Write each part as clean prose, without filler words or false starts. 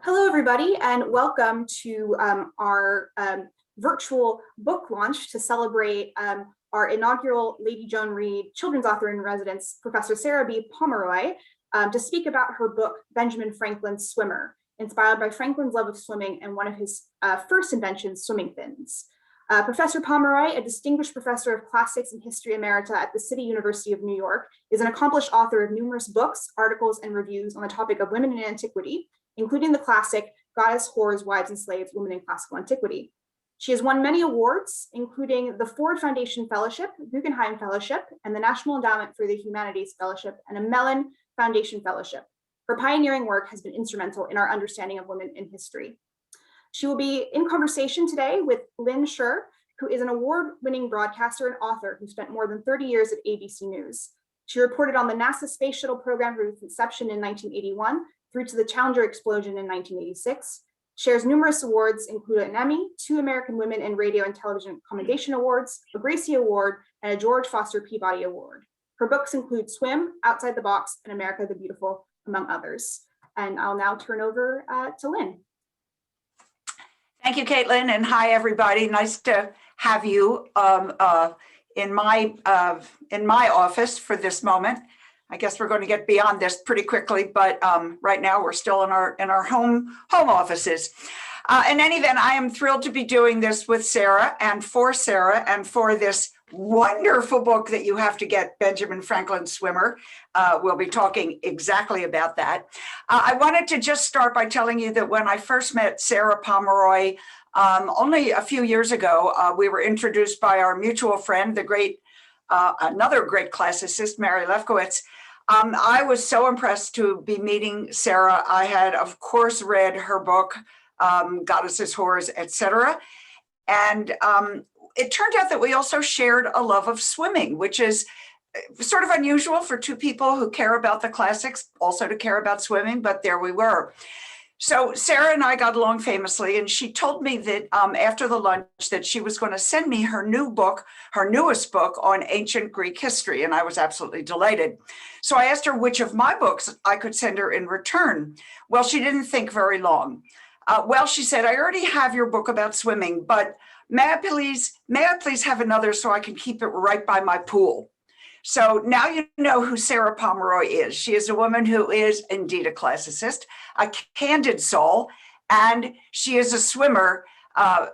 Hello, everybody, and welcome to our virtual book launch to celebrate our inaugural Lady Joan Reid Children's Author in Residence, Professor Sarah B. Pomeroy, to speak about her book, Benjamin Franklin's Swimmer, inspired by Franklin's love of swimming and one of his first inventions, swimming fins. Professor Pomeroy, a distinguished professor of classics and history emerita at the City University of New York, is an accomplished author of numerous books, articles, and reviews on the topic of women in antiquity, including the classic Goddess, Whores, Wives, and Slaves, Women in Classical Antiquity. She has won many awards, including the Ford Foundation Fellowship, Guggenheim Fellowship, and the National Endowment for the Humanities Fellowship, and a Mellon Foundation Fellowship. Her pioneering work has been instrumental in our understanding of women in history. She will be in conversation today with Lynn Sherr, who is an award-winning broadcaster and author who spent more than 30 years at ABC News. She reported on the NASA Space Shuttle program from its inception in 1981 through to the Challenger explosion in 1986, shares numerous awards, including an Emmy, 2 American Women in Radio and Television Commendation Awards, a Gracie Award, and a George Foster Peabody Award. Her books include Swim, Outside the Box, and America the Beautiful, among others. And I'll now turn over to Lynn. Thank you, Caitlin, and hi, everybody. Nice to have you in my office for this moment. I guess we're going to get beyond this pretty quickly, but right now we're still in our home offices. In any event, I am thrilled to be doing this with Sarah and for this wonderful book that you have to get, Benjamin Franklin's Swimmer. We'll be talking exactly about that. I wanted to just start by telling you that when I first met Sarah Pomeroy only a few years ago, we were introduced by our mutual friend, the great, another great classicist, Mary Lefkowitz. I was so impressed to be meeting Sarah. I had, of course, read her book, Goddesses, Whores, etc. And it turned out that we also shared a love of swimming, which is sort of unusual for two people who care about the classics, also to care about swimming, but there we were. So Sarah and I got along famously, and she told me that after the lunch that she was going to send me her new book, her newest book on ancient Greek history, and I was absolutely delighted. So I asked her which of my books I could send her in return. Well, she didn't think very long. Well, she said, I already have your book about swimming, but may I please have another so I can keep it right by my pool? So now you know who Sarah Pomeroy is. She is a woman who is indeed a classicist, a candid soul, and she is a swimmer,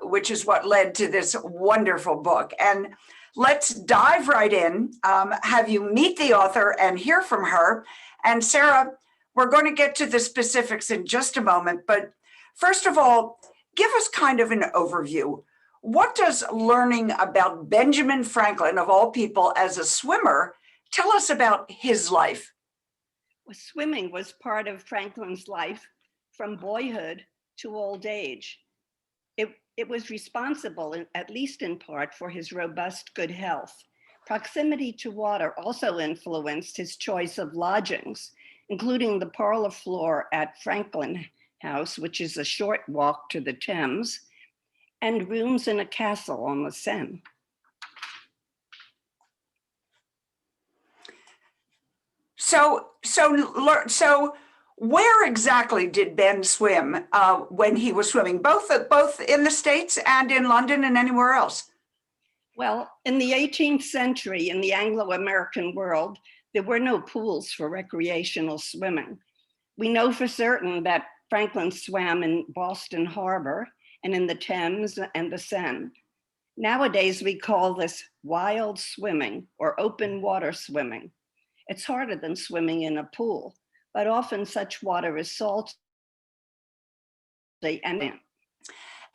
which is what led to this wonderful book. And let's dive right in, have you meet the author and hear from her. And Sarah, we're going to get to the specifics in just a moment, but first of all, give us kind of an overview. What does learning about Benjamin Franklin, of all people, as a swimmer, tell us about his life? Well, swimming was part of Franklin's life from boyhood to old age. It was responsible, at least in part, for his robust good health. Proximity to water also influenced his choice of lodgings, including the parlor floor at Franklin House, which is a short walk to the Thames, and rooms in a castle on the Seine. So where exactly did Ben swim when he was swimming, both in the States and in London and anywhere else? Well, in the 18th century, in the Anglo-American world, there were no pools for recreational swimming. We know for certain that Franklin swam in Boston Harbor and in the Thames and the Seine. Nowadays, we call this wild swimming or open water swimming. It's harder than swimming in a pool, but often such water is salty and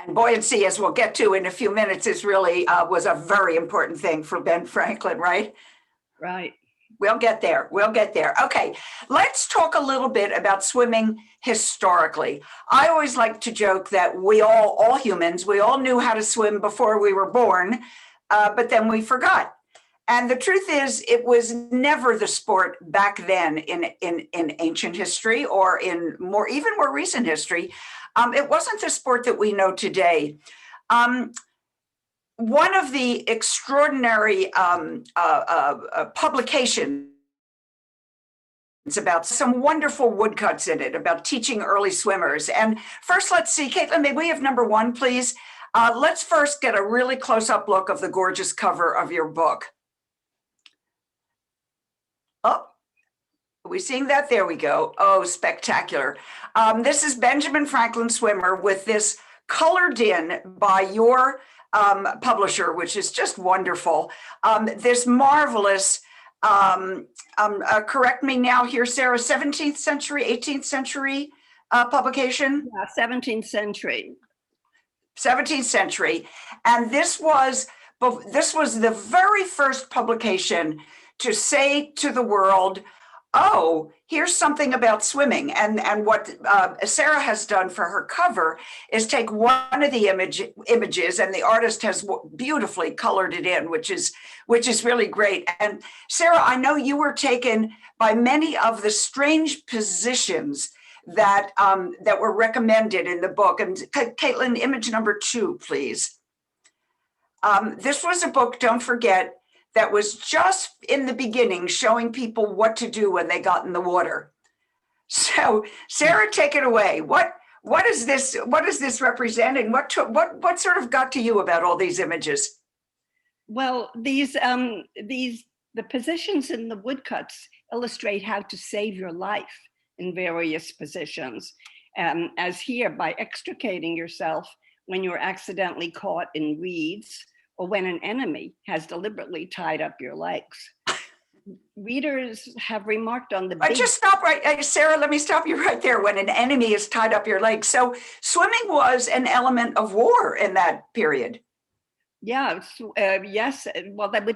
buoyancy, as we'll get to in a few minutes, is really was a very important thing for Ben Franklin, right? Right. We'll get there. Okay, let's talk a little bit about swimming historically. I always like to joke that all humans, we all knew how to swim before we were born, but then we forgot. And the truth is, it was never the sport back then in ancient history or in even more recent history. It wasn't the sport that we know today. One of the extraordinary publications It's about some wonderful woodcuts in it, about teaching early swimmers. And first, let's see, Caitlin, may we have number one, please? Let's first get a really close-up look of the gorgeous cover of your book. Oh, are we seeing that? There we go. Oh, spectacular. This is Benjamin Franklin Swimmer with this colored in by your publisher, which is just wonderful. This marvelous, correct me now here, Sarah, 17th century, 18th century publication? Yeah, 17th century. 17th century. And this was the very first publication to say to the world, oh, here's something about swimming. And what Sarah has done for her cover is take one of the images, and the artist has beautifully colored it in, which is really great. And Sarah, I know you were taken by many of the strange positions that were recommended in the book. And Caitlin, image number 2, please. This was a book, don't forget, that was just in the beginning showing people what to do when they got in the water. So Sarah, take it away. What is this representing? What sort of got to you about all these images? Well, the positions in the woodcuts illustrate how to save your life in various positions. As here, by extricating yourself when you're accidentally caught in reeds, or when an enemy has deliberately tied up your legs. Readers have remarked on the just stop right, Sarah, let me stop you right there. When an enemy is tied up your legs. So swimming was an element of war in that period. Yeah, yes. Well, the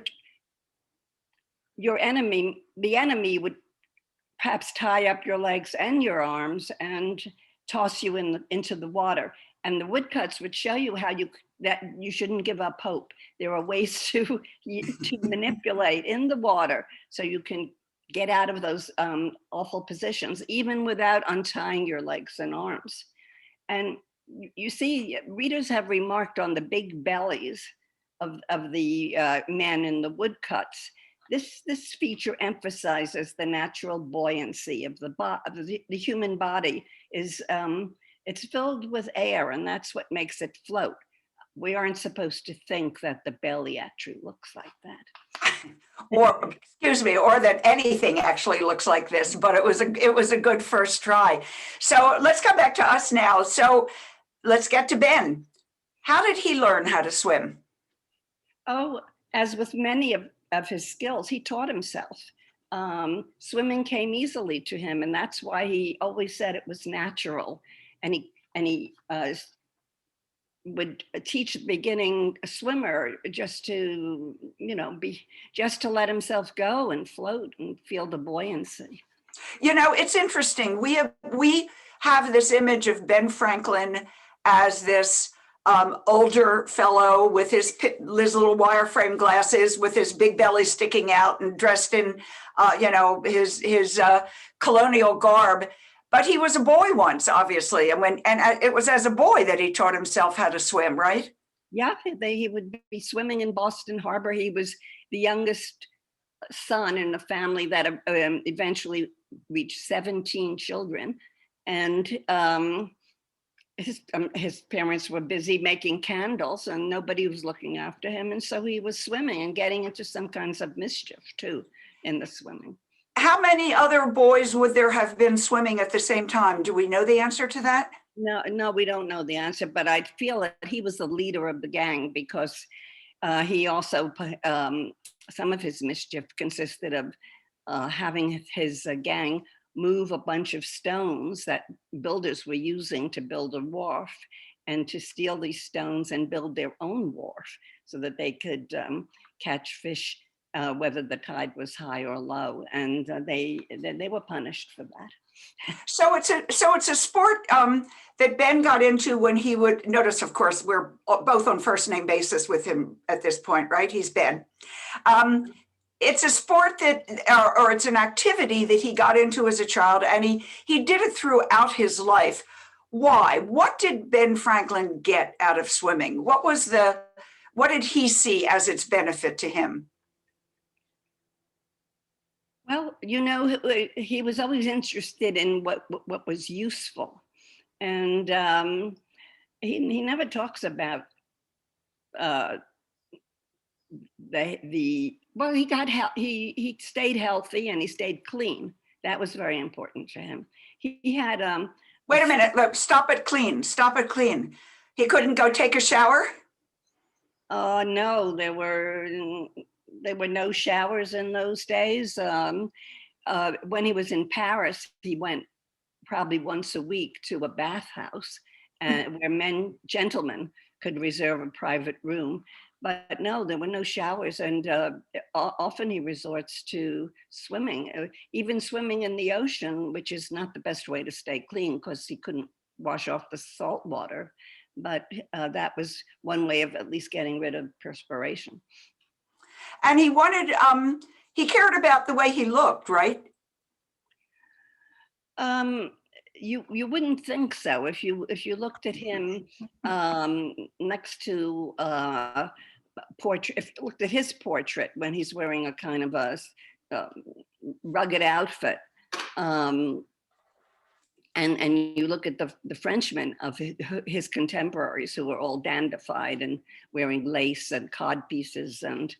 enemy would perhaps tie up your legs and your arms and toss you into the water. And the woodcuts would show you how that you shouldn't give up hope. There are ways to manipulate in the water so you can get out of those awful positions, even without untying your legs and arms. And you see, readers have remarked on the big bellies of the men in the woodcuts. This feature emphasizes the natural buoyancy of the human body. It's filled with air, and that's what makes it float. We aren't supposed to think that the belly actually looks like that. Or, excuse me, or that anything actually looks like this, but it was a good first try. So let's come back to us now. So let's get to Ben. How did he learn how to swim? Oh, as with many of his skills, he taught himself. Swimming came easily to him, and that's why he always said it was natural. And he would teach a beginning swimmer just to let himself go and float and feel the buoyancy. You know, it's interesting. We have this image of Ben Franklin as this older fellow with his little wireframe glasses, with his big belly sticking out, and dressed in his colonial garb. But he was a boy once, obviously, and it was as a boy that he taught himself how to swim, right? Yeah, he would be swimming in Boston Harbor. He was the youngest son in a family that eventually reached 17 children, and his parents were busy making candles, and nobody was looking after him, and so he was swimming and getting into some kinds of mischief too in the swimming. How many other boys would there have been swimming at the same time? Do we know the answer to that? No, we don't know the answer, but I feel that he was the leader of the gang, because he also, some of his mischief consisted of having his gang move a bunch of stones that builders were using to build a wharf, and to steal these stones and build their own wharf so that they could catch fish whether the tide was high or low, and they were punished for that. So it's a sport that Ben got into when he would notice. Of course, we're both on first name basis with him at this point, right? He's Ben. It's a sport that, or it's an activity that he got into as a child, and he did it throughout his life. Why? What did Ben Franklin get out of swimming? What did he see as its benefit to him? Well, you know, he was always interested in what was useful, and he never talks about uh, the well. He stayed healthy and he stayed clean. That was very important to him. He had Wait a minute, look, stop it clean, stop it clean. He couldn't go take a shower? No, there were no showers in those days. When he was in Paris, he went probably once a week to a bathhouse where gentlemen could reserve a private room. But no, there were no showers, and often he resorts to swimming, even swimming in the ocean, which is not the best way to stay clean because he couldn't wash off the salt water. But that was one way of at least getting rid of perspiration. And he cared about the way he looked, right? You wouldn't think so if you looked at him next to portrait. If you looked at his portrait when he's wearing a kind of a rugged outfit, and you look at the Frenchmen of his contemporaries who were all dandified and wearing lace and codpieces and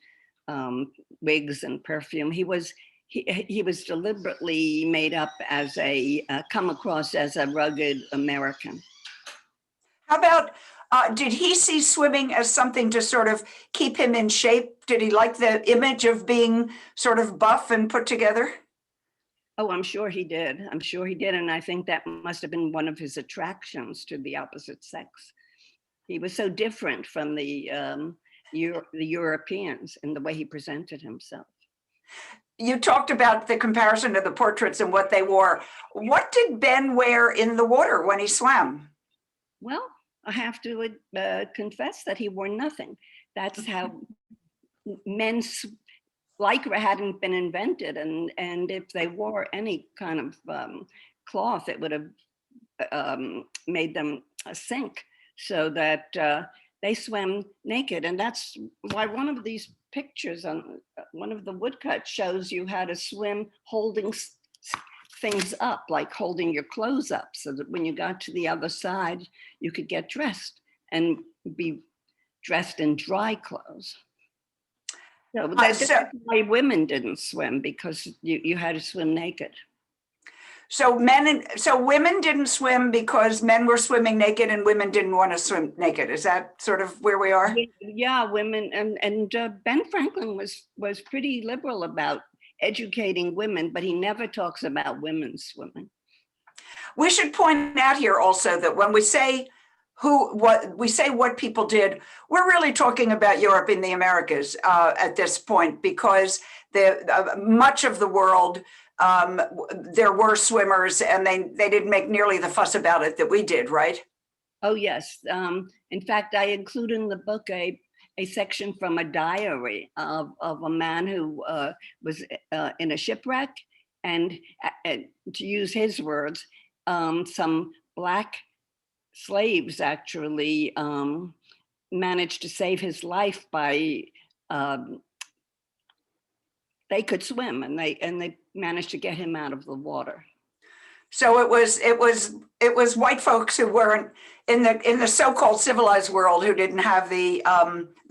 wigs and perfume. He was deliberately made up as come across as a rugged American. How about, did he see swimming as something to sort of keep him in shape? Did he like the image of being sort of buff and put together? Oh, I'm sure he did. I'm sure he did. And I think that must have been one of his attractions to the opposite sex. He was so different from the Europeans in the way he presented himself. You talked about the comparison of the portraits and what they wore. What did Ben wear in the water when he swam? Well, I have to confess that he wore nothing. That's how men's lycra hadn't been invented, and if they wore any kind of cloth, it would have made them sink, so that they swam naked. And that's why one of these pictures on one of the woodcuts shows you how to swim holding things up, like holding your clothes up, so that when you got to the other side, you could get dressed and be dressed in dry clothes. So that's why women didn't swim, because you had to swim naked. So women didn't swim because men were swimming naked and women didn't want to swim naked. Is that sort of where we are? Yeah, women, and Ben Franklin was pretty liberal about educating women, but he never talks about women swimming. We should point out here also that when we say what people did, we're really talking about Europe and the Americas at this point, because much of the world, there were swimmers, and they didn't make nearly the fuss about it that we did, right? Oh, yes. In fact, I include in the book a section from a diary of a man who was in a shipwreck, and to use his words, some Black slaves actually managed to save his life by they could swim, and they managed to get him out of the water. So it was white folks who weren't in the so-called civilized world, who didn't have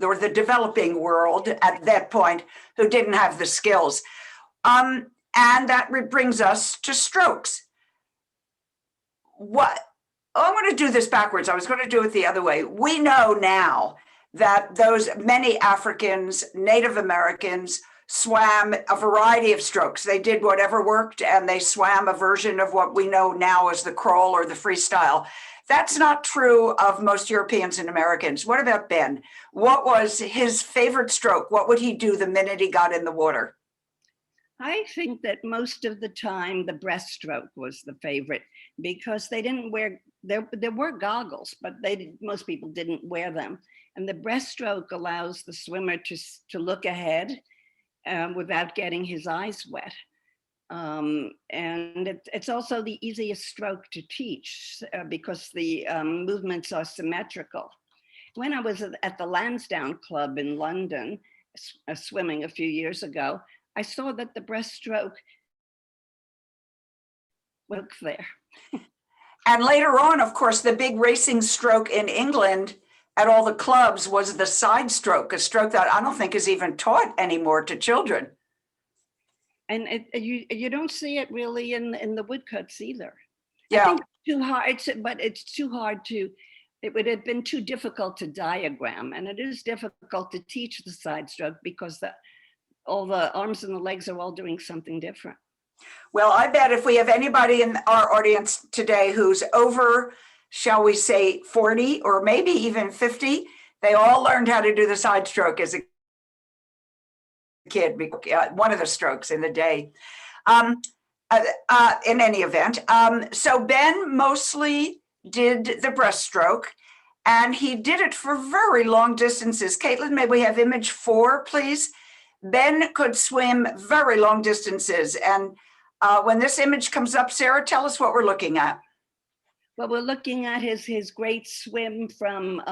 or the developing world at that point, who didn't have the skills. And that brings us to strokes. I'm going to do this backwards. I was going to do it the other way. We know now that those many Africans, Native Americans, swam a variety of strokes. They did whatever worked, and they swam a version of what we know now as the crawl or the freestyle. That's not true of most Europeans and Americans. What about Ben? What was his favorite stroke? What would he do the minute he got in the water? I think that most of the time the breaststroke was the favorite, because they didn't wear, there were goggles, but most people didn't wear them. And the breaststroke allows the swimmer to look ahead without getting his eyes wet. And it's also the easiest stroke to teach because the movements are symmetrical. When I was at the Lansdowne Club in London, swimming a few years ago, I saw that the breaststroke was there. And later on, of course, the big racing stroke in England at all the clubs was the side stroke, a stroke that I don't think is even taught anymore to children. And you don't see it really in the woodcuts either. Yeah. I think it's too hard, but it's too hard to, it would have been too difficult to diagram. And it is difficult to teach the side stroke because all the arms and the legs are all doing something different. Well, I bet if we have anybody in our audience today who's over, shall we say 40 or maybe even 50, they all learned how to do the side stroke as a kid, one of the strokes in the day. In any event, so Ben mostly did the breaststroke, and he did it for very long distances. Caitlin, may we have image 4, please? Ben could swim very long distances, and when this image comes up, Sarah, tell us what we're looking at. Well, we're looking at his great swim from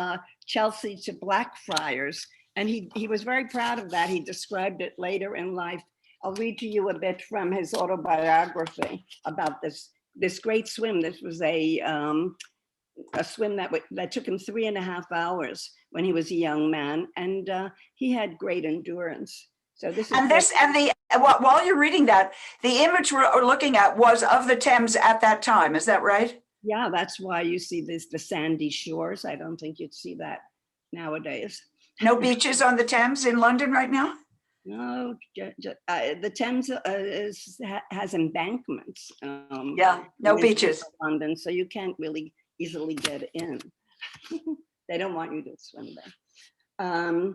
Chelsea to Blackfriars, and he was very proud of that. He described it later in life. I'll read to you a bit from his autobiography about this great swim. This was a swim that took him 3.5 hours when he was a young man, and he had great endurance. So this is while you're reading that, the image we're looking at was of the Thames at that time. Is that right? Yeah, that's why you see the sandy shores. I don't think you'd see that nowadays. No beaches on the Thames in London right now? No, the Thames has embankments. Yeah, no beaches. London, so you can't really easily get in. They don't want you to swim there.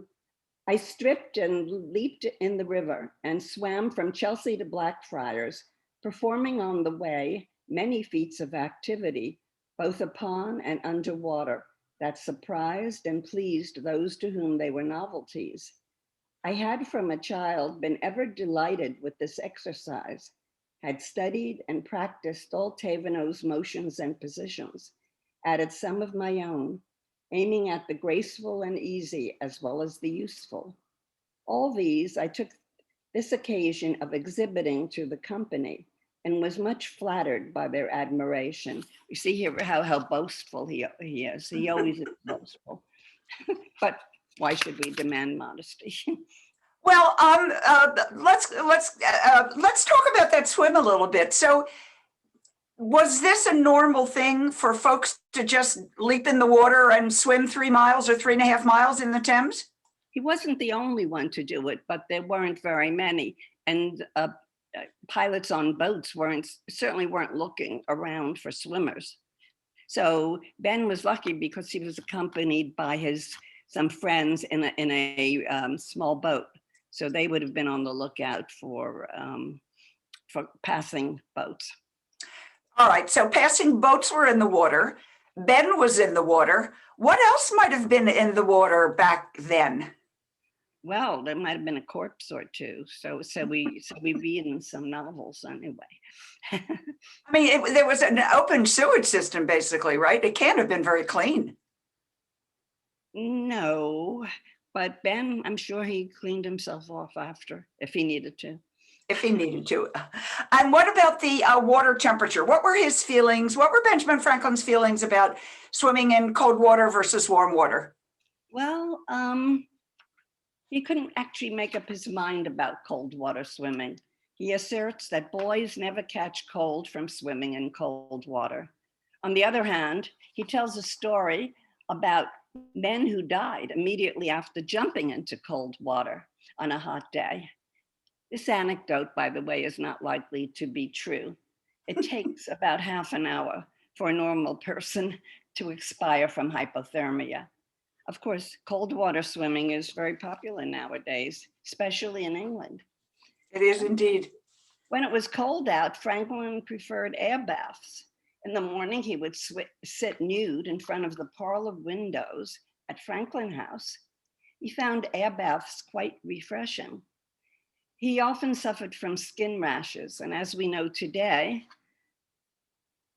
I stripped and leaped in the river and swam from Chelsea to Blackfriars, performing on the way many feats of activity, both upon and underwater, that surprised and pleased those to whom they were novelties. I had from a child been ever delighted with this exercise, had studied and practiced all Thévenot's motions and positions, added some of my own, aiming at the graceful and easy as well as the useful. All these I took this occasion of exhibiting to the company and was much flattered by their admiration. You see here how boastful he is. He always is boastful. But why should we demand modesty? Well, let's talk about that swim a little bit. So, was this a normal thing for folks to just leap in the water and swim 3 miles or 3.5 miles in the Thames? He wasn't the only one to do it, but there weren't very many. And pilots on boats certainly weren't looking around for swimmers. So Ben was lucky because he was accompanied by some friends in a small boat. So they would have been on the lookout for passing boats. All right, so passing boats were in the water. Ben was in the water. What else might have been in the water back then? Well, there might have been a corpse or two. So we read in some novels anyway. I mean, there was an open sewage system, basically, right? It can't have been very clean. No, but Ben, I'm sure he cleaned himself off after, if he needed to. If he needed to. And what about the water temperature? What were his feelings? What were Benjamin Franklin's feelings about swimming in cold water versus warm water? Well, he couldn't actually make up his mind about cold water swimming. He asserts that boys never catch cold from swimming in cold water. On the other hand, he tells a story about men who died immediately after jumping into cold water on a hot day. This anecdote, by the way, is not likely to be true. It takes about half an hour for a normal person to expire from hypothermia. Of course, cold water swimming is very popular nowadays, especially in England. It is indeed. When it was cold out, Franklin preferred air baths. In the morning, he would sit nude in front of the parlor windows at Franklin House. He found air baths quite refreshing. He often suffered from skin rashes, and as we know today,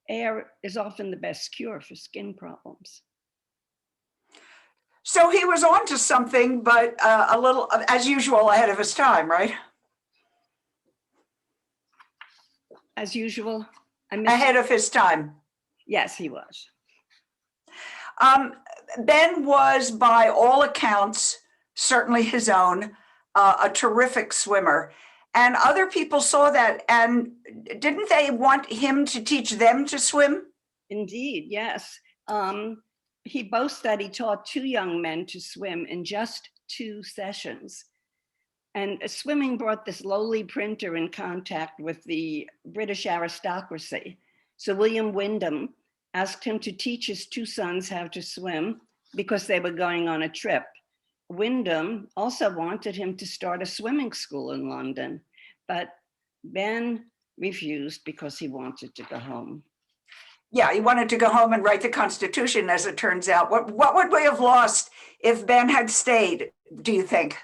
air is often the best cure for skin problems. So he was on to something, but a little, as usual, ahead of his time, right? as usual. Ahead of his time. Yes, he was. Ben was, by all accounts, certainly his own, a terrific swimmer. And other people saw that. And didn't they want him to teach them to swim? Indeed, yes. He boasts that he taught 2 young men to swim in just 2 sessions. And swimming brought this lowly printer in contact with the British aristocracy. So William Wyndham asked him to teach his 2 sons how to swim because they were going on a trip. Wyndham also wanted him to start a swimming school in London, but Ben refused because he wanted to go home. Yeah, he wanted to go home and write the Constitution, as it turns out. What would we have lost if Ben had stayed, do you think?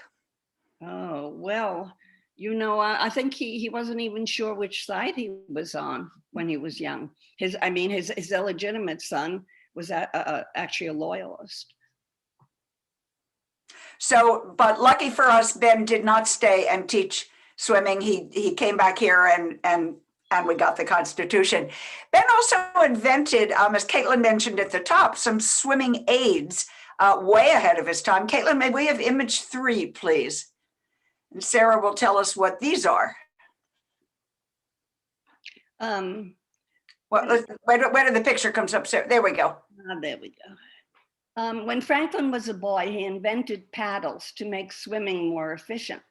Oh, well, you know, I think he wasn't even sure which side he was on when he was young. His illegitimate son was actually a loyalist. So, but lucky for us, Ben did not stay and teach swimming. He came back here and we got the Constitution. Ben also invented, as Caitlin mentioned at the top, some swimming aids way ahead of his time. Caitlin, may we have image 3, please? And Sarah will tell us what these are. Well, where did the picture comes up? Sarah? There we go. There we go. When Franklin was a boy, he invented paddles to make swimming more efficient.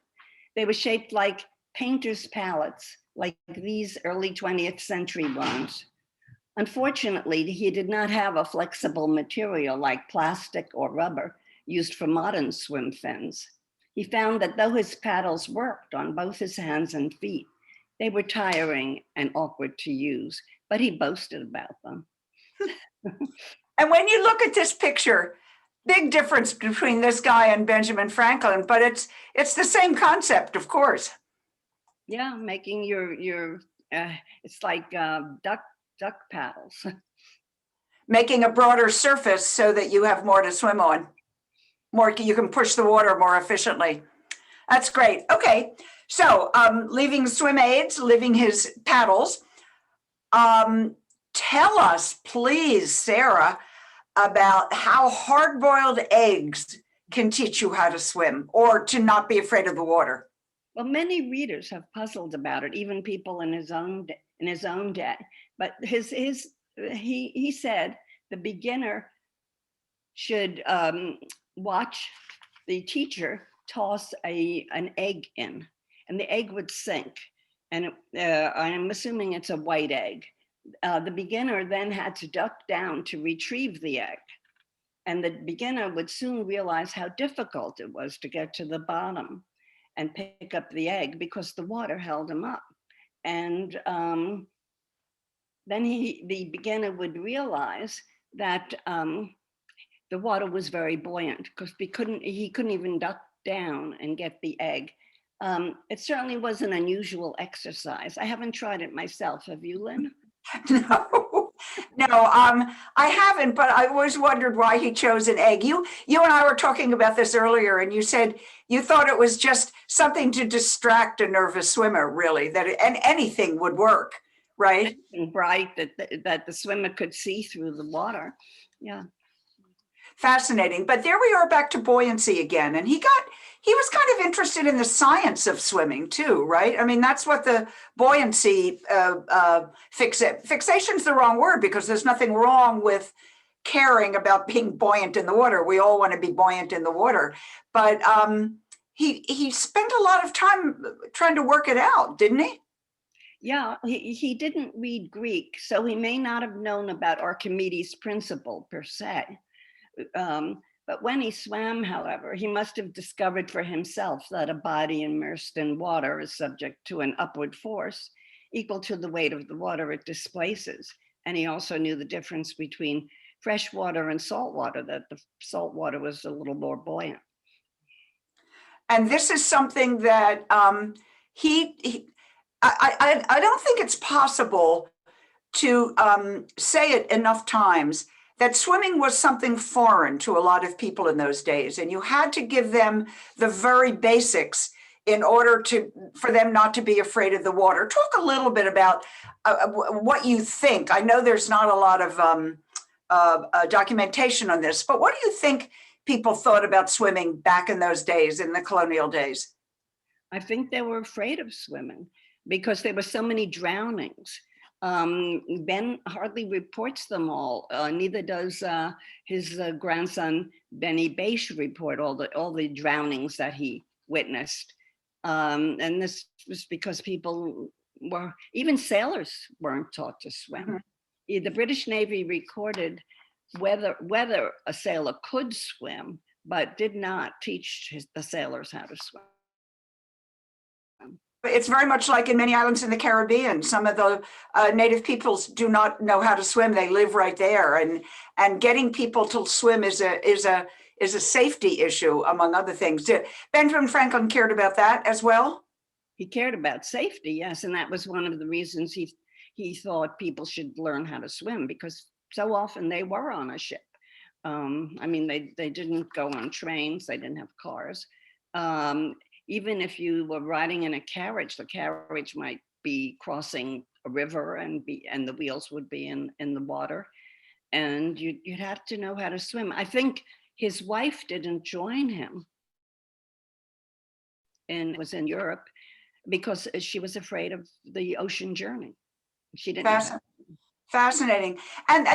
They were shaped like painter's palettes, like these early 20th century ones. Unfortunately, he did not have a flexible material like plastic or rubber used for modern swim fins. He found that though his paddles worked on both his hands and feet, they were tiring and awkward to use, but he boasted about them. And when you look at this picture, big difference between this guy and Benjamin Franklin, but it's the same concept, of course. Yeah, making your it's like duck paddles. Making a broader surface so that you have more to swim on. More, you can push the water more efficiently. That's great. Okay, so leaving swim aids, leaving his paddles. Tell us, please, Sarah, about how hard-boiled eggs can teach you how to swim or to not be afraid of the water. Well, many readers have puzzled about it, even people in his own day. But he said the beginner should watch the teacher toss an egg in, and the egg would sink. And I'm assuming it's a white egg. The beginner then had to duck down to retrieve the egg. And the beginner would soon realize how difficult it was to get to the bottom and pick up the egg because the water held him up. And then the beginner would realize that the water was very buoyant because he couldn't even duck down and get the egg. It certainly was an unusual exercise. I haven't tried it myself. Have you, Lynn? No, I haven't, but I always wondered why he chose an egg. You and I were talking about this earlier, and you said you thought it was just something to distract a nervous swimmer, really, and anything would work, right? And bright that the swimmer could see through the water. Yeah. Fascinating. But there we are back to buoyancy again. And he was kind of interested in the science of swimming too, right? I mean, that's what the buoyancy fixation's the wrong word, because there's nothing wrong with caring about being buoyant in the water. We all want to be buoyant in the water. But he spent a lot of time trying to work it out, didn't he? Yeah, he didn't read Greek, so he may not have known about Archimedes' principle per se. But when he swam, however, he must have discovered for himself that a body immersed in water is subject to an upward force equal to the weight of the water it displaces. And he also knew the difference between fresh water and salt water, that the salt water was a little more buoyant. And this is something that I don't think it's possible to say it enough times that swimming was something foreign to a lot of people in those days, and you had to give them the very basics in order for them not to be afraid of the water. Talk a little bit about what you think. I know there's not a lot of documentation on this, but what do you think people thought about swimming back in those days, in the colonial days? I think they were afraid of swimming because there were so many drownings. Ben hardly reports them all. Neither does his grandson Benny Beish report all the drownings that he witnessed. And this was because even sailors weren't taught to swim. Mm-hmm. The British Navy recorded whether a sailor could swim, but did not teach the sailors how to swim. It's very much like in many islands in the Caribbean. Some of the native peoples do not know how to swim. They live right there, and getting people to swim is a safety issue, among other things. Did Benjamin Franklin cared about that as well? He cared about safety, yes, and that was one of the reasons he thought people should learn how to swim, because so often they were on a ship. I mean, they didn't go on trains. They didn't have cars. Even if you were riding in a carriage, the carriage might be crossing a river and the wheels would be in the water, and you'd have to know how to swim. I think his wife didn't join him, and was in Europe because she was afraid of the ocean journey. She didn't. Fascinating. And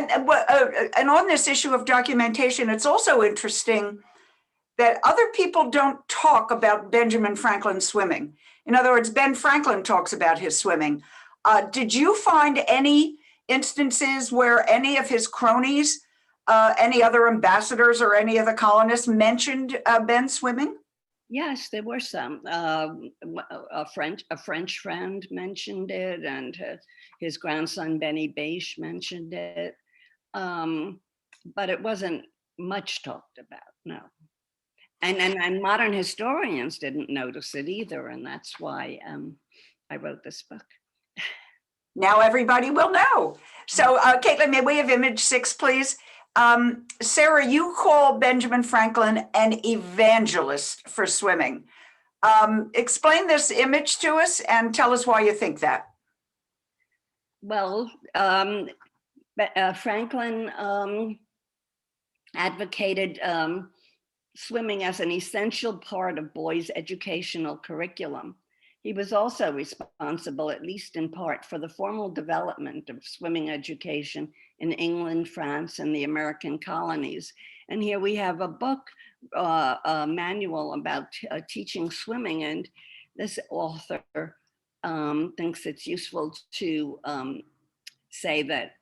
on this issue of documentation, it's also interesting that other people don't talk about Benjamin Franklin swimming. In other words, Ben Franklin talks about his swimming. Did you find any instances where any of his cronies, any other ambassadors or any of the colonists mentioned Ben swimming? Yes, there were some. A French friend mentioned it, and his grandson Benny Beish mentioned it. But it wasn't much talked about, no. And modern historians didn't notice it either, and that's why I wrote this book. Now everybody will know. So, Caitlin, may we have image 6, please? Sarah, you call Benjamin Franklin an evangelist for swimming. Explain this image to us and tell us why you think that. Well, Franklin advocated swimming as an essential part of boys' educational curriculum. He was also responsible, at least in part, for the formal development of swimming education in England, France, and the American colonies. And here we have a book, a manual about teaching swimming, and this author thinks it's useful to say that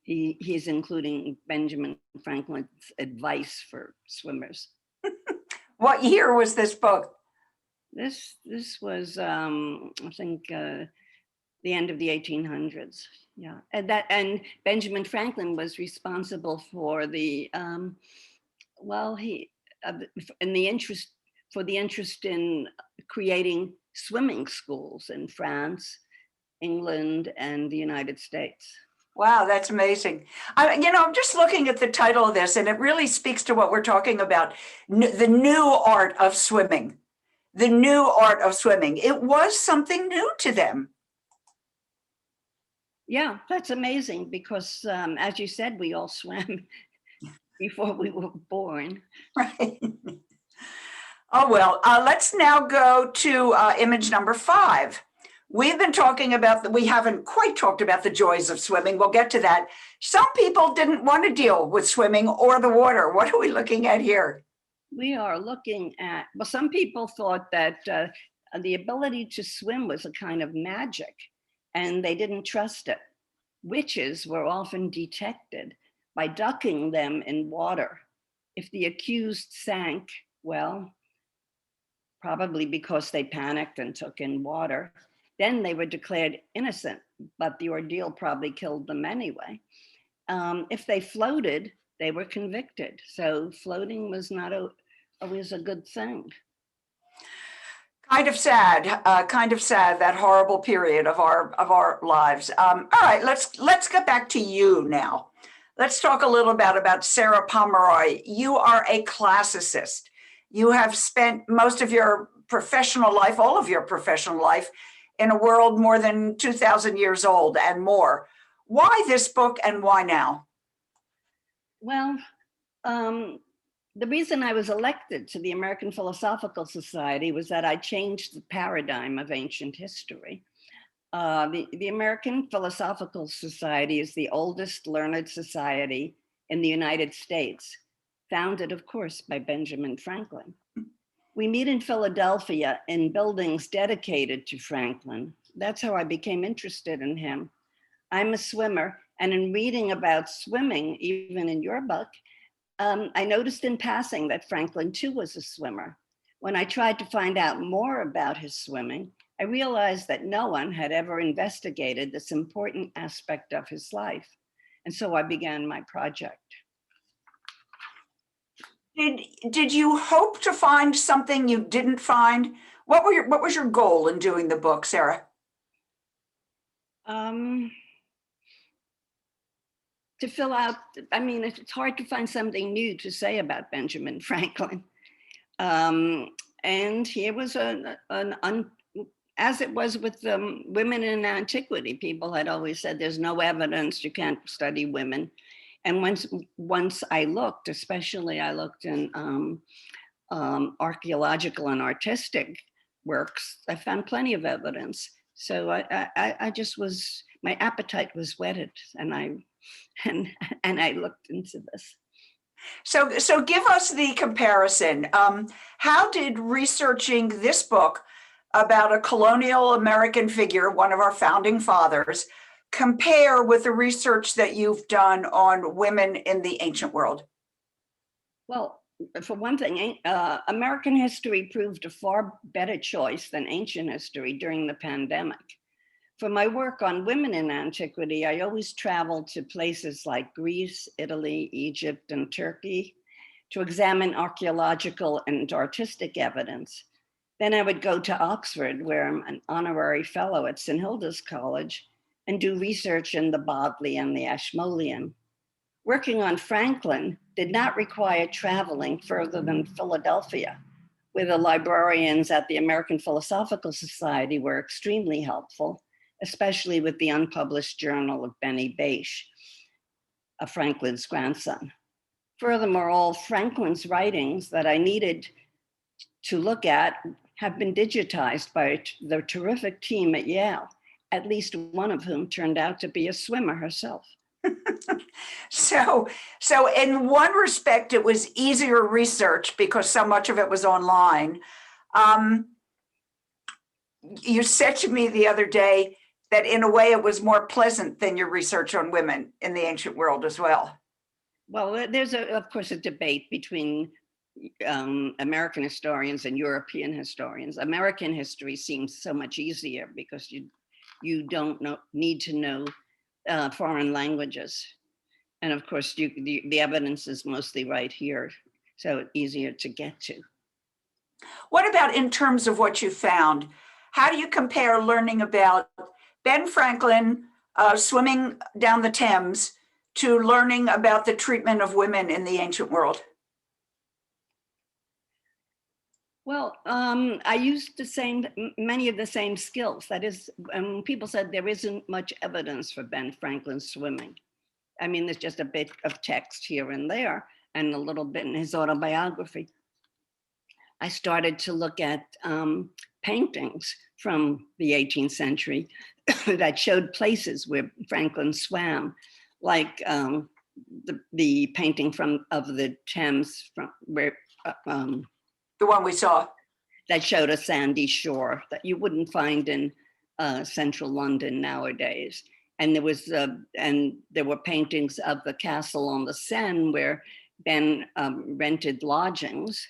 he's including Benjamin Franklin's advice for swimmers. What year was this book? This was, I think, the end of the 1800s. Yeah, and Benjamin Franklin was responsible for the, interest in creating swimming schools in France, England, and the United States. Wow, that's amazing. I'm just looking at the title of this, and it really speaks to what we're talking about, the new art of swimming. The new art of swimming. It was something new to them. Yeah, that's amazing because, as you said, we all swam before we were born. Right. Oh, well, let's now go to image number 5. We've been talking about we haven't quite talked about the joys of swimming. We'll get to that. Some people didn't want to deal with swimming or the water. What are we looking at here? We are looking at, well, some people thought that the ability to swim was a kind of magic, and they didn't trust it. Witches were often detected by ducking them in water. If the accused sank, well, probably because they panicked and took in water, then they were declared innocent, but the ordeal probably killed them anyway. If they floated, they were convicted. So floating was not always a good thing. Kind of sad, that horrible period of our lives. All right, let's get back to you now. Let's talk a little bit about Sarah Pomeroy. You are a classicist. You have spent most of your professional life, all of your professional life, in a world more than 2,000 years old and more. Why this book and why now? Well, the reason I was elected to the American Philosophical Society was that I changed the paradigm of ancient history. The American Philosophical Society is the oldest learned society in the United States, founded, of course, by Benjamin Franklin. We meet in Philadelphia in buildings dedicated to Franklin. That's how I became interested in him. I'm a swimmer, and in reading about swimming, even in your book, I noticed in passing that Franklin too was a swimmer. When I tried to find out more about his swimming, I realized that no one had ever investigated this important aspect of his life. And so I began my project. Did you hope to find something you didn't find? What was your goal in doing the book, Sarah? To fill out, I mean, it's hard to find something new to say about Benjamin Franklin. And here was as it was with women in antiquity, people had always said there's no evidence, you can't study women. And once I looked, especially I looked in archaeological and artistic works, I found plenty of evidence. So I just was, my appetite was whetted, and I looked into this. So give us the comparison. How did researching this book about a colonial American figure, one of our founding fathers, compare with the research that you've done on women in the ancient world? Well, for one thing, American history proved a far better choice than ancient history during the pandemic. For my work on women in antiquity, I always traveled to places like Greece, Italy, Egypt, and Turkey to examine archaeological and artistic evidence. Then I would go to Oxford, where I'm an honorary fellow at St. Hilda's College, and do research in the Bodleian and the Ashmolean. Working on Franklin did not require traveling further than Philadelphia, where the librarians at the American Philosophical Society were extremely helpful, especially with the unpublished journal of Benny Bache, Franklin's grandson. Furthermore, all Franklin's writings that I needed to look at have been digitized by the terrific team at Yale, at least one of whom turned out to be a swimmer herself. So in one respect, it was easier research because so much of it was online. You said to me the other day that in a way it was more pleasant than your research on women in the ancient world as well. Well, there's of course a debate between American historians and European historians. American history seems so much easier because you don't need to know foreign languages. And of course, the evidence is mostly right here, so it's easier to get to. What about in terms of what you found? How do you compare learning about Ben Franklin swimming down the Thames to learning about the treatment of women in the ancient world? Well, I used many of the same skills. That is, people said there isn't much evidence for Ben Franklin swimming. I mean, there's just a bit of text here and there and a little bit in his autobiography. I started to look at paintings from the 18th century that showed places where Franklin swam, like the painting of the Thames from where the one we saw that showed a sandy shore that you wouldn't find in central London nowadays. And there were paintings of the castle on the Seine where Ben rented lodgings,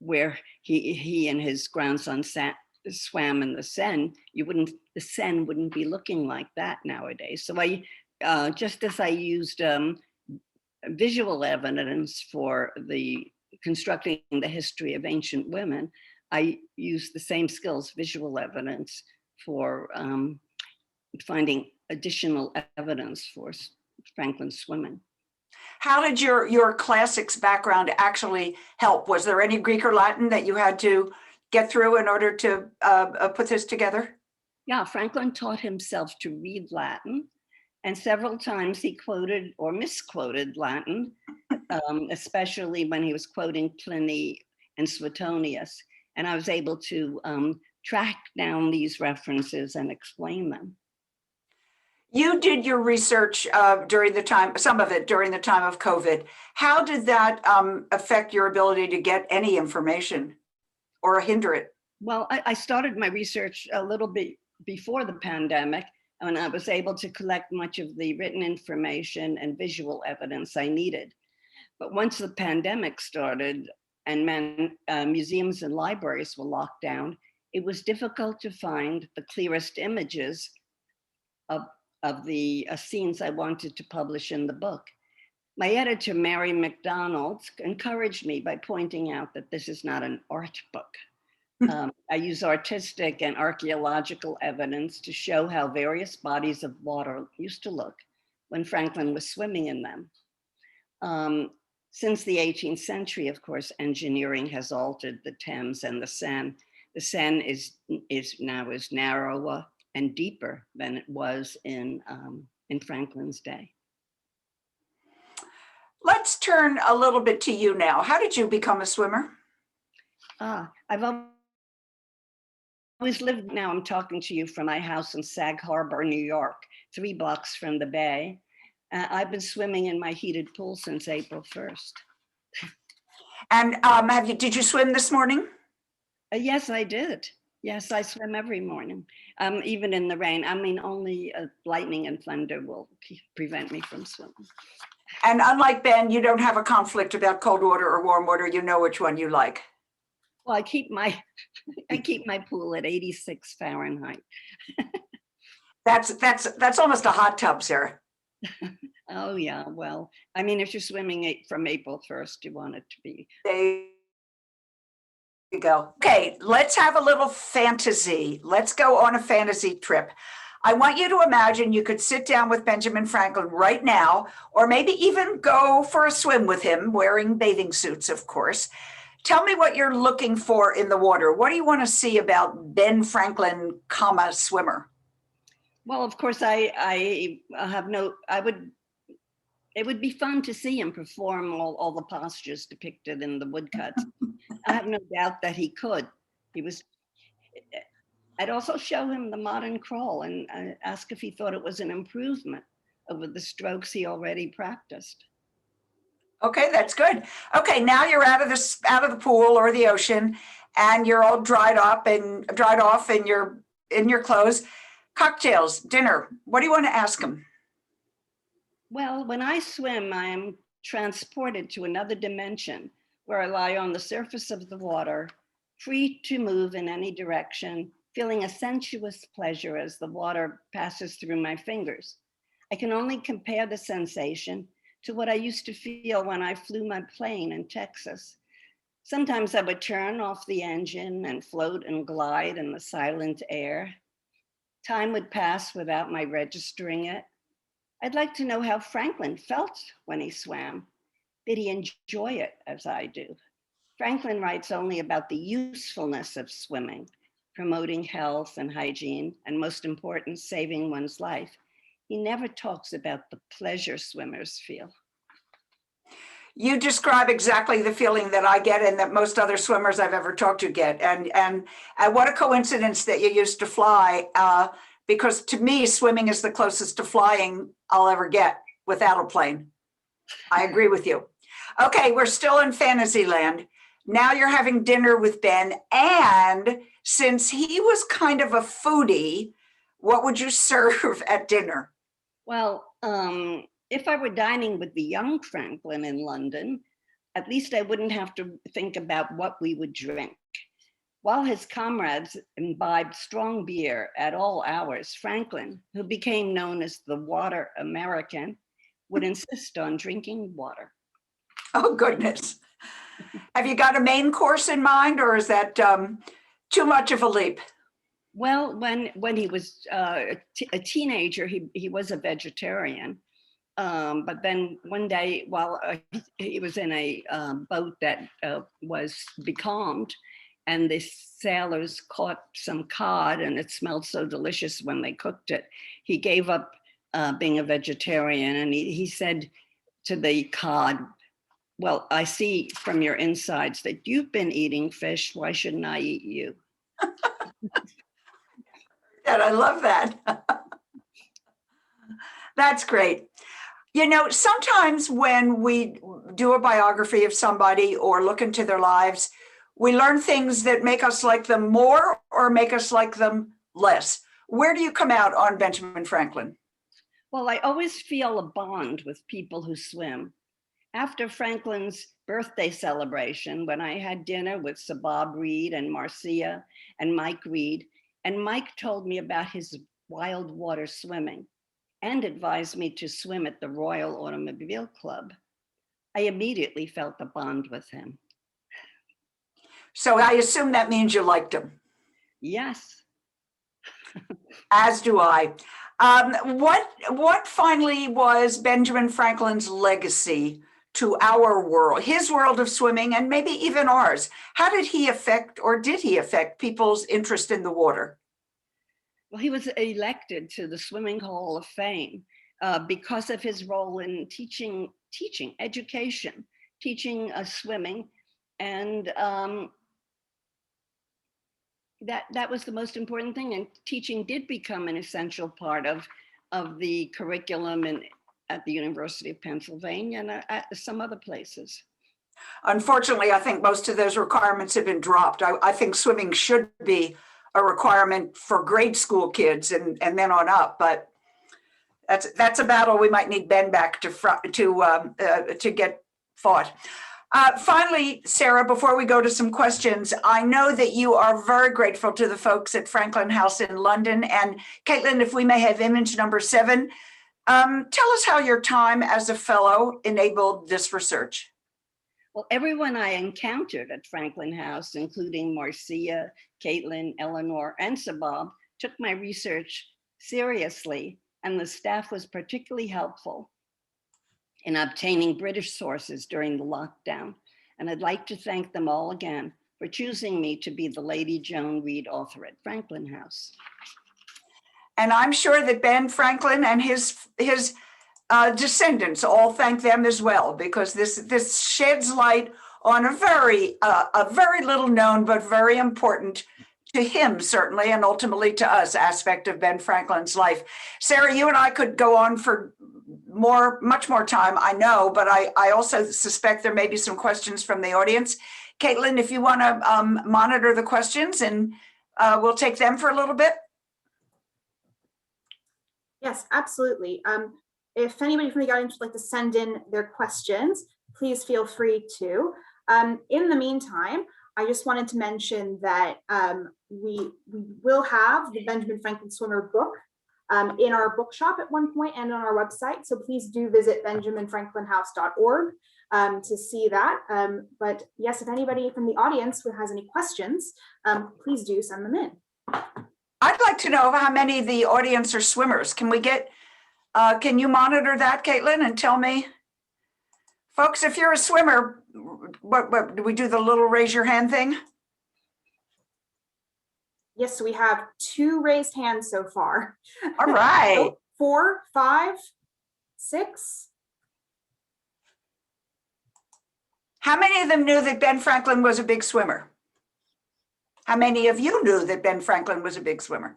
where he and his grandson swam in the Seine. The Seine wouldn't be looking like that nowadays. So I, just as I used visual evidence for constructing the history of ancient women, I used the same skills, visual evidence, for finding additional evidence for Franklin's swimming. How did your classics background actually help? Was there any Greek or Latin that you had to get through in order to put this together? Yeah, Franklin taught himself to read Latin, and several times he quoted or misquoted Latin, especially when he was quoting Pliny and Suetonius. And I was able to track down these references and explain them. You did your research during the time, some of it during the time of COVID. How did that affect your ability to get any information or hinder it? Well, I started my research a little bit before the pandemic, and I was able to collect much of the written information and visual evidence I needed. But once the pandemic started and museums and libraries were locked down, it was difficult to find the clearest images of the scenes I wanted to publish in the book. My editor, Mary McDonald, encouraged me by pointing out that this is not an art book. I use artistic and archaeological evidence to show how various bodies of water used to look when Franklin was swimming in them. Since the 18th century, of course, engineering has altered the Thames and the Seine. The Seine is now narrower and deeper than it was in Franklin's day. Let's turn a little bit to you now. How did you become a swimmer? I've always lived, now I'm talking to you from my house in Sag Harbor, New York, 3 blocks from the bay. I've been swimming in my heated pool since April 1st. And did you swim this morning? Yes, I did. Yes, I swim every morning, even in the rain. I mean, only lightning and thunder will prevent me from swimming. And unlike Ben, you don't have a conflict about cold water or warm water. You know which one you like. Well, I keep my pool at 86 Fahrenheit. That's almost a hot tub, Sarah. Oh yeah, well, I mean, if you're swimming from April 1st, you want it to be. There you go. Okay, let's have a little fantasy. Let's go on a fantasy trip. I want you to imagine you could sit down with Benjamin Franklin right now, or maybe even go for a swim with him, wearing bathing suits, of course. Tell me what you're looking for in the water. What do you want to see about Ben Franklin, swimmer? Well, of course, it would be fun to see him perform all the postures depicted in the woodcuts. I have no doubt that he could. I'd also show him the modern crawl and ask if he thought it was an improvement over the strokes he already practiced. Okay, that's good. Okay, now you're out of the pool or the ocean, and you're all dried off, and you're in your clothes. Cocktails, dinner. What do you want to ask him? Well, when I swim, I am transported to another dimension where I lie on the surface of the water, free to move in any direction, feeling a sensuous pleasure as the water passes through my fingers. I can only compare the sensation to what I used to feel when I flew my plane in Texas. Sometimes I would turn off the engine and float and glide in the silent air. Time would pass without my registering it. I'd like to know how Franklin felt when he swam. Did he enjoy it as I do? Franklin writes only about the usefulness of swimming, promoting health and hygiene, and most important, saving one's life. He never talks about the pleasure swimmers feel. You describe exactly the feeling that I get and that most other swimmers I've ever talked to get. And what a coincidence that you used to fly, because to me, swimming is the closest to flying I'll ever get without a plane. I agree with you. Okay, we're still in fantasy land. Now you're having dinner with Ben. And since he was kind of a foodie, what would you serve at dinner? Well, if I were dining with the young Franklin in London, at least I wouldn't have to think about what we would drink. While his comrades imbibed strong beer at all hours, Franklin, who became known as the Water American, would insist on drinking water. Oh, goodness. Have you got a main course in mind, or is that too much of a leap? Well, when he was a teenager, he was a vegetarian. But then one day, while he was in a boat that was becalmed, and the sailors caught some cod, and it smelled so delicious when they cooked it. He gave up being a vegetarian, and he said to the cod, "Well, I see from your insides that you've been eating fish. Why shouldn't I eat you?" And I love that. That's great. You know, sometimes when we do a biography of somebody or look into their lives, we learn things that make us like them more or make us like them less. Where do you come out on Benjamin Franklin? Well, I always feel a bond with people who swim. After Franklin's birthday celebration, when I had dinner with Sabab Reid and Marcia and Mike Reid, and Mike told me about his wild water swimming and advised me to swim at the Royal Automobile Club, I immediately felt a bond with him. So I assume that means you liked him. Yes. As do I. What finally was Benjamin Franklin's legacy to our world, his world of swimming, and maybe even ours? How did he affect, or did he affect, people's interest in the water? Well, he was elected to the Swimming Hall of Fame because of his role in teaching education, teaching swimming, and that was the most important thing. And teaching did become an essential part of the curriculum at the University of Pennsylvania and at some other places. Unfortunately, I think most of those requirements have been dropped. I think swimming should be a requirement for grade school kids and then on up, but that's a battle we might need Ben back to get fought. Finally, Sarah, before we go to some questions, I know that you are very grateful to the folks at Franklin House in London. And Caitlin, if we may have image number 7, tell us how your time as a fellow enabled this research. Well, everyone I encountered at Franklin House, including Marcia, Caitlin, Eleanor, and Sabab, took my research seriously, and the staff was particularly helpful in obtaining British sources during the lockdown. And I'd like to thank them all again for choosing me to be the Lady Joan Reid author at Franklin House. And I'm sure that Ben Franklin and his descendants all thank them as well, because this sheds light on a very little known but very important to him, certainly, and ultimately to us, aspect of Ben Franklin's life. Sarah, you and I could go on for much more time, I know, but I also suspect there may be some questions from the audience. Caitlin, if you want to monitor the questions, and we'll take them for a little bit. Yes, absolutely. If anybody from the audience would like to send in their questions, please feel free to. In the meantime, I just wanted to mention that we will have the Benjamin Franklin Swimmer book in our bookshop at one point and on our website. So please do visit benjaminfranklinhouse.org to see that. But yes, if anybody from the audience who has any questions, please do send them in. I'd like to know how many of the audience are swimmers. Can we get, can you monitor that, Caitlin, and tell me? Folks, if you're a swimmer, what do we do, the little raise your hand thing? Yes, so we have 2 raised hands so far. All right. 4, 5, 6. How many of them knew that Ben Franklin was a big swimmer? How many of you knew that Ben Franklin was a big swimmer?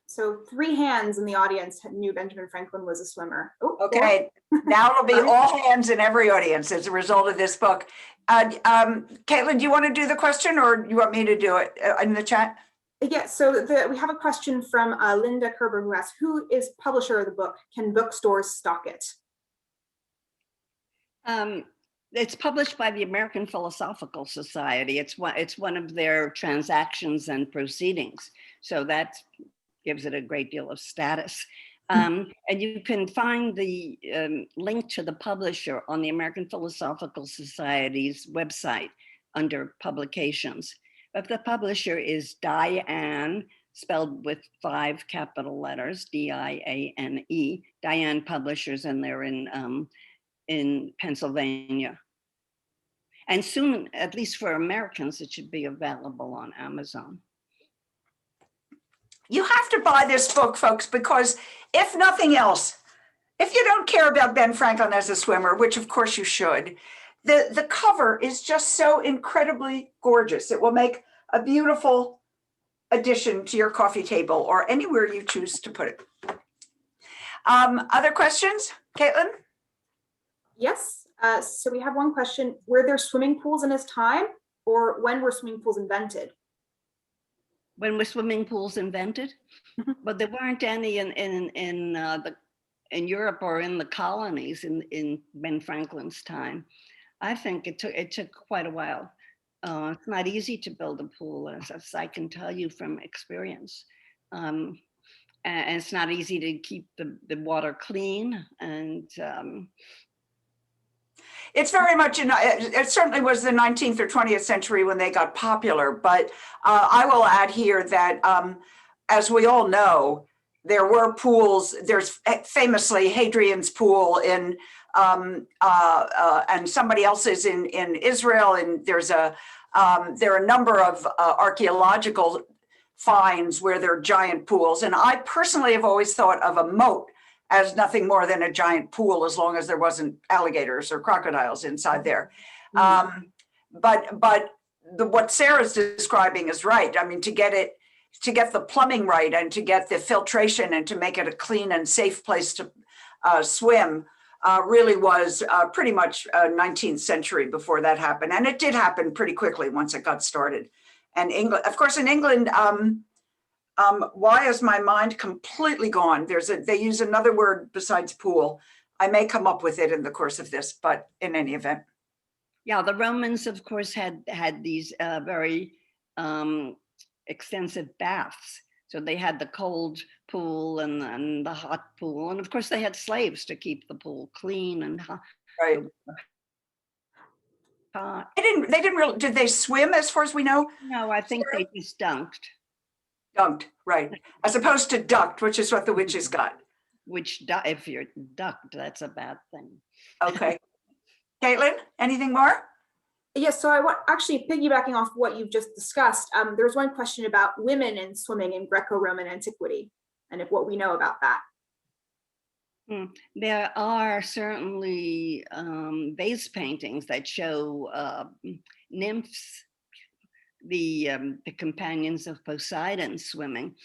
So 3 hands in the audience knew Benjamin Franklin was a swimmer. Oh, okay, now it'll be all hands in every audience as a result of this book. Caitlin, do you want to do the question, or you want me to do it in the chat? Yeah, so we have a question from Linda Kerber, who asks, who is publisher of the book? Can bookstores stock it? It's published by the American Philosophical Society. It's one of their transactions and proceedings. So that gives it a great deal of status. And you can find the link to the publisher on the American Philosophical Society's website under publications. But the publisher is Diane, spelled with 5 capital letters, D-I-A-N-E, Diane Publishers, and they're in Pennsylvania. And soon, at least for Americans, it should be available on Amazon. You have to buy this book, folks, because if nothing else, if you don't care about Ben Franklin as a swimmer, which of course you should, the cover is just so incredibly gorgeous. It will make a beautiful addition to your coffee table or anywhere you choose to put it. Other questions, Caitlin? Yes, so we have one question. Were there swimming pools in his time, or when were swimming pools invented? When were swimming pools invented? But there weren't any in Europe or in the colonies in Ben Franklin's time. I think it took quite a while. It's not easy to build a pool, as I can tell you from experience. And it's not easy to keep the water clean. And it's very much, it certainly was the 19th or 20th century when they got popular. But I will add here that, as we all know, there were pools. There's famously Hadrian's Pool in and somebody else's in Israel, and there are a number of archaeological finds where there are giant pools. And I personally have always thought of a moat as nothing more than a giant pool, as long as there wasn't alligators or crocodiles inside there. But what Sarah's describing is right. I mean, to get the plumbing right and to get the filtration and to make it a clean and safe place to swim really was pretty much 19th century before that happened. And it did happen pretty quickly once it got started. And England, of course, in England, why is my mind completely gone? They use another word besides pool. I may come up with it in the course of this, but in any event. Yeah, the Romans, of course, had these very extensive baths. So they had the cold pool and the hot pool. And of course, they had slaves to keep the pool clean and hot. Right. They didn't really, did they swim as far as we know? No, I think they just dunked. Dunked, right. As opposed to ducked, which is what the witches got. Which, if you're ducked, that's a bad thing. Okay. Caitlin, anything more? Yes, so I want, actually piggybacking off what you've just discussed, there was one question about women in swimming in Greco-Roman antiquity and what we know about that. There are certainly vase paintings that show nymphs, the companions of Poseidon, swimming,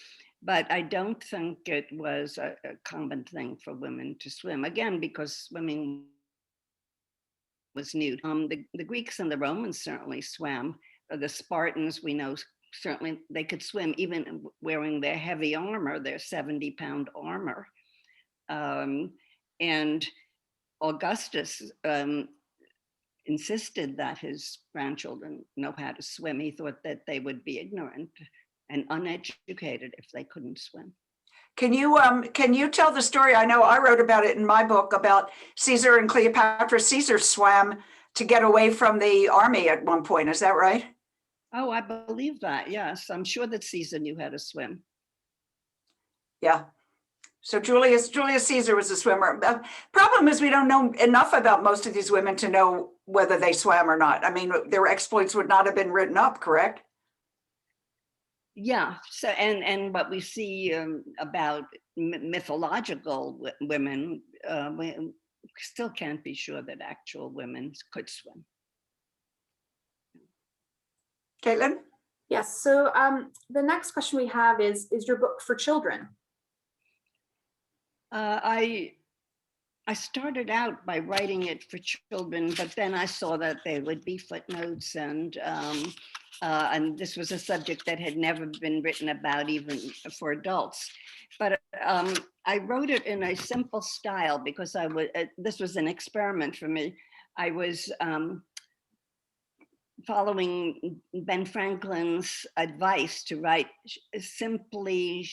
but I don't think it was a common thing for women to swim, again, because swimming was new. The Greeks and the Romans certainly swam. The Spartans, we know, certainly they could swim even wearing their heavy armor, their 70-pound armor. And Augustus insisted that his grandchildren know how to swim. He thought that they would be ignorant and uneducated if they couldn't swim. Can you tell the story? I know I wrote about it in my book about Caesar and Cleopatra. Caesar swam to get away from the army at one point. Is that right? Oh, I believe that. Yes, I'm sure that Caesar knew how to swim. Yeah. So Julius Caesar was a swimmer. Problem is we don't know enough about most of these women to know whether they swam or not. I mean, their exploits would not have been written up, correct? Yeah. So and what we see about mythological women, we still can't be sure that actual women could swim. Caitlin? Yes, so the next question we have is your book for children? I started out by writing it for children, but then I saw that there would be footnotes, and this was a subject that had never been written about even for adults. But I wrote it in a simple style because this was an experiment for me. I was following Ben Franklin's advice to write simply,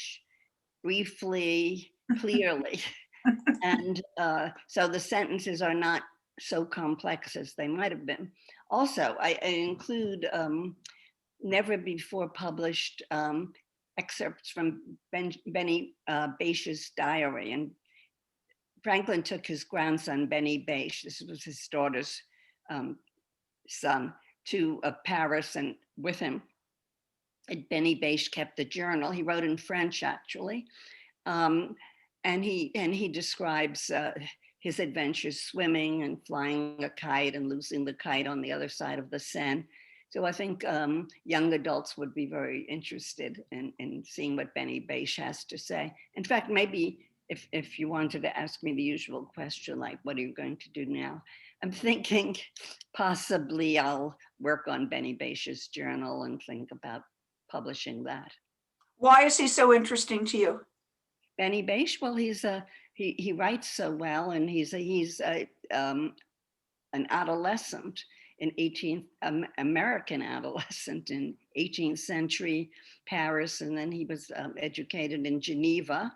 briefly, clearly. And so the sentences are not so complex as they might have been. Also, I include never before published excerpts from Benny Bache's diary. And Franklin took his grandson, Benny Bache, this was his daughter's son to Paris, and with him, Benny Beige kept the journal. He wrote in French, actually. And he describes his adventures swimming and flying a kite and losing the kite on the other side of the Seine. So I think young adults would be very interested in seeing what Benny Beige has to say. In fact, maybe if you wanted to ask me the usual question, like, what are you going to do now? I'm thinking possibly I'll work on Benny Beige's journal and think about publishing that. Why is he so interesting to you? Benny Beige, well, he writes so well, and he's an adolescent American adolescent in 18th century Paris, and then he was educated in Geneva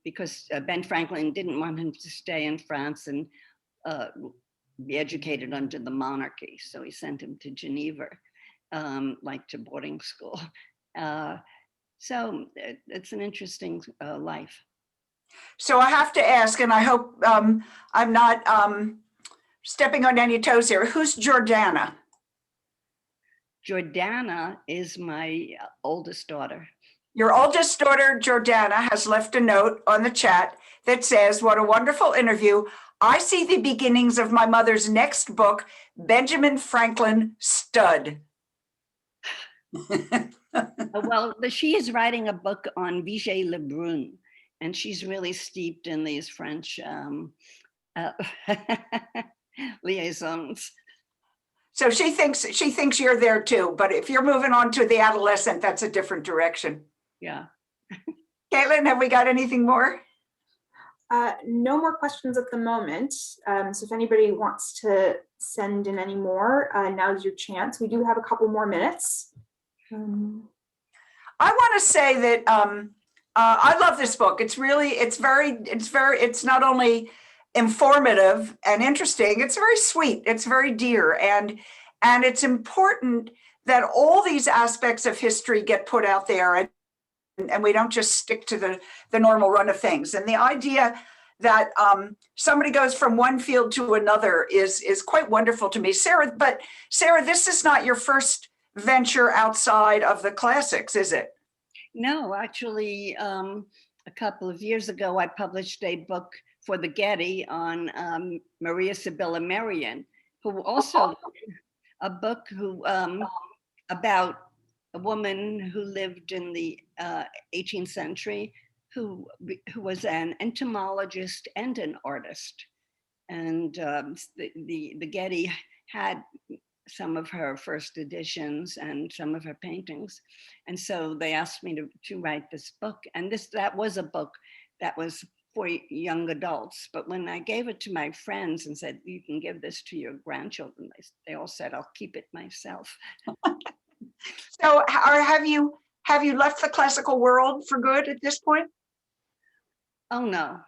because Ben Franklin didn't want him to stay in France and be educated under the monarchy, so he sent him to Geneva, like to boarding school. So it's an interesting life. So I have to ask, and I hope I'm not stepping on any toes here. Who's Jordana? Jordana is my oldest daughter. Your oldest daughter, Jordana, has left a note on the chat that says, "What a wonderful interview. I see the beginnings of my mother's next book, Benjamin Franklin Stud." Well, she is writing a book on Vigée Lebrun, and she's really steeped in these French liaisons. So she thinks you're there too, but if you're moving on to the adolescent, that's a different direction. Yeah. Caitlin, have we got anything more? No more questions at the moment. So if anybody wants to send in any more, now's your chance. We do have a couple more minutes. I want to say that I love this book. It's not only informative and interesting, it's very sweet, it's very dear, and it's important that all these aspects of history get put out there, and we don't just stick to the normal run of things. And the idea that somebody goes from one field to another is quite wonderful to me. Sarah, this is not your first venture outside of the classics, is it? No, actually, a couple of years ago, I published a book for the Getty on Maria Sibylla Merian, who also a book about a woman who lived in the 18th century, who was an entomologist and an artist. And the Getty had some of her first editions and some of her paintings. And so they asked me to write this book. And that was a book that was for young adults. But when I gave it to my friends and said, you can give this to your grandchildren, they all said, I'll keep it myself. So have you left the classical world for good at this point? Oh, no,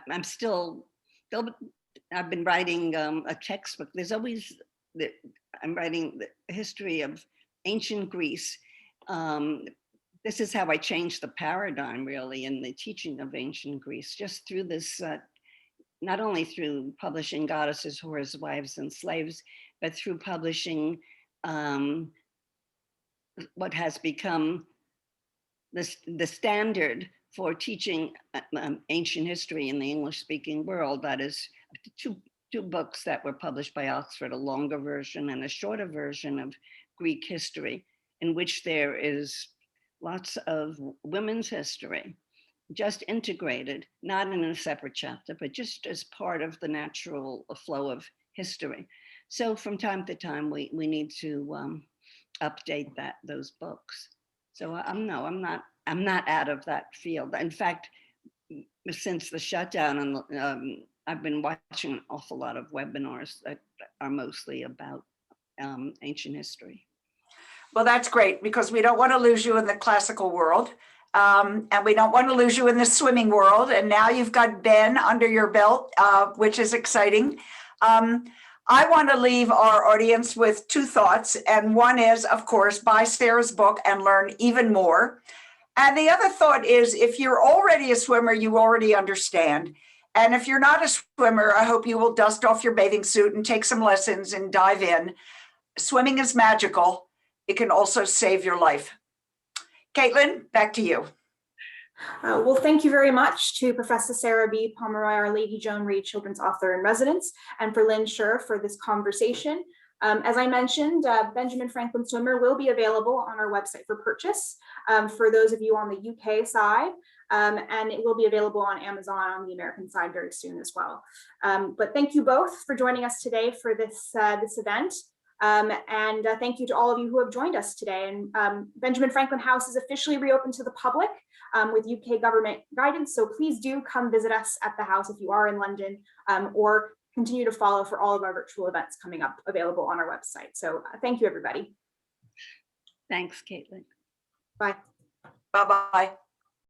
I'm still, I've been writing a textbook. I'm writing the history of ancient Greece. This is how I changed the paradigm, really, in the teaching of ancient Greece, just through this, not only through publishing Goddesses, Whores, Wives, and Slaves, but through publishing what has become the standard for teaching ancient history in the English-speaking world. That is two books that were published by Oxford, a longer version and a shorter version of Greek history, in which there is lots of women's history, just integrated, not in a separate chapter, but just as part of the natural flow of history. So from time to time, we need to update those books. So I'm not out of that field. In fact, since the shutdown, I've been watching an awful lot of webinars that are mostly about ancient history. Well, that's great, because we don't want to lose you in the classical world, and we don't want to lose you in the swimming world. And now you've got Ben under your belt, which is exciting. I want to leave our audience with two thoughts. And one is, of course, buy Sarah's book and learn even more. And the other thought is, if you're already a swimmer, you already understand. And if you're not a swimmer, I hope you will dust off your bathing suit and take some lessons and dive in. Swimming is magical. It can also save your life. Caitlin, back to you. Well, thank you very much to Professor Sarah B. Pomeroy, our Lady Joan Reid Children's Author in Residence, and for Lynn Sherr for this conversation. As I mentioned, Benjamin Franklin Swimmer will be available on our website for purchase for those of you on the UK side, and it will be available on Amazon on the American side very soon as well. But thank you both for joining us today for this event. And thank you to all of you who have joined us today. And Benjamin Franklin House is officially reopened to the public with UK government guidance. So please do come visit us at the house if you are in London, or continue to follow for all of our virtual events coming up available on our website. So thank you, everybody. Thanks, Caitlin. Bye. Bye-bye.